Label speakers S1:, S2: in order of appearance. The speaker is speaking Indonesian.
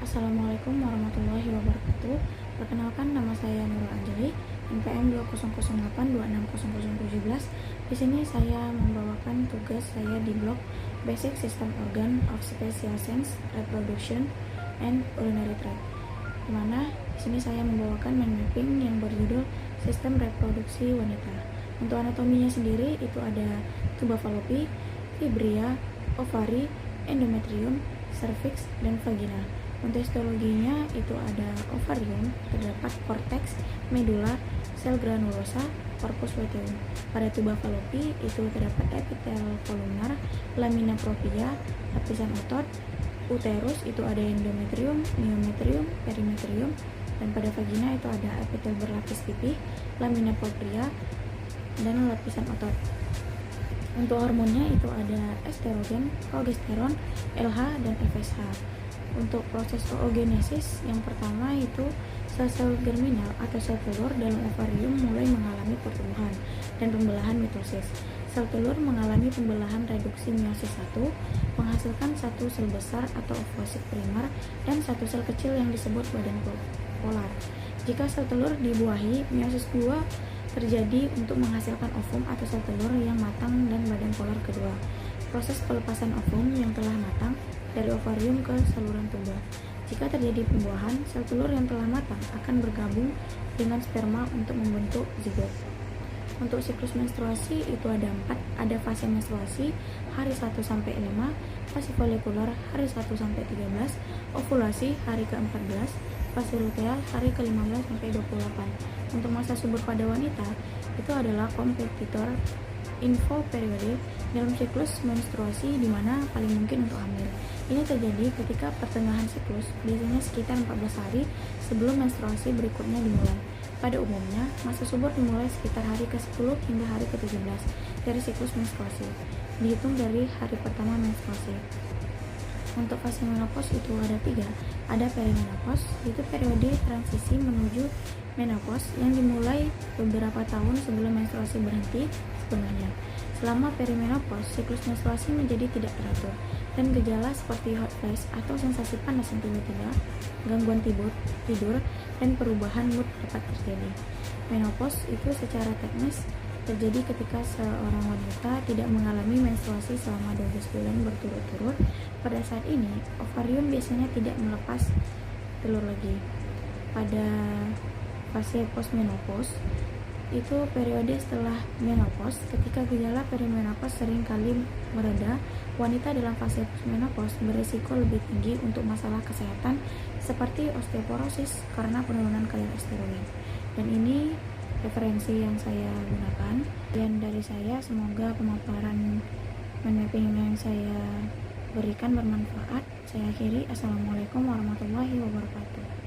S1: Assalamualaikum warahmatullahi wabarakatuh. Perkenalkan, nama saya Nurul Anjali, NPM 20082600017. Di sini saya membawakan tugas saya di blog Basic System Organ of Special Sense Reproduction and Urinary Tract, di mana di sini saya membawakan mind mapping yang berjudul Sistem Reproduksi Wanita. Untuk anatominya sendiri itu ada tuba fallopi, fibria, ovari, endometrium, cervix, dan vagina. Untuk histologinya itu ada ovarium, terdapat korteks, medula, sel granulosa, corpus luteum. Pada tuba fallopi itu terdapat epitel kolumnar, lamina propria, lapisan otot, uterus itu ada endometrium, myometrium, perimetrium, dan pada vagina itu ada epitel berlapis pipih, lamina propria, dan lapisan otot. Untuk hormonnya itu ada estrogen, progesteron, LH, dan FSH. Untuk proses oogenesis, yang pertama itu sel-sel germinal atau sel telur dalam ovarium mulai mengalami pertumbuhan dan pembelahan mitosis. Sel telur mengalami pembelahan reduksi meiosis 1, menghasilkan satu sel besar atau ovosit primer dan satu sel kecil yang disebut badan polar. Jika sel telur dibuahi, meiosis 2 terjadi untuk menghasilkan ovum atau sel telur yang matang dan badan polar kedua. Proses pelepasan ovum yang telah matang dari ovarium ke saluran tuba. Jika terjadi pembuahan, sel telur yang telah matang akan bergabung dengan sperma untuk membentuk zigot. Untuk siklus menstruasi itu ada 4, ada fase menstruasi hari 1 sampai 5, fase folikular hari 1 sampai 13, ovulasi hari ke-14, fase luteal hari ke-15 sampai 28. Untuk masa subur pada wanita itu adalah kompetitor info periode dalam siklus menstruasi, di mana paling mungkin untuk hamil. Ini terjadi ketika pertengahan siklus, biasanya sekitar 14 hari sebelum menstruasi berikutnya dimulai. Pada umumnya, masa subur dimulai sekitar hari ke-10 hingga hari ke-17 dari siklus menstruasi, dihitung dari hari pertama menstruasi. Untuk fase menopause itu ada 3. Ada perimenopause, yaitu periode transisi menuju menopause yang dimulai beberapa tahun sebelum menstruasi berhenti sebenarnya. Selama perimenopause, siklus menstruasi menjadi tidak teratur, dan gejala seperti hot flash atau sensasi panas yang tiba-tiba, gangguan tidur, dan perubahan mood dapat terjadi. Menopause itu secara teknis terjadi ketika seorang wanita tidak mengalami menstruasi selama 12 bulan berturut-turut. Pada saat ini, ovarium biasanya tidak melepas telur lagi. Pada fase postmenopause, itu periode setelah menopause. Ketika gejala perimenopause sering kali mereda, wanita dalam fase postmenopause berisiko lebih tinggi untuk masalah kesehatan seperti osteoporosis karena penurunan kadar estrogen. Dan ini referensi yang saya gunakan. Dan dari saya, semoga pemaparan mapping yang saya berikan bermanfaat. Saya akhiri. Assalamualaikum warahmatullahi wabarakatuh.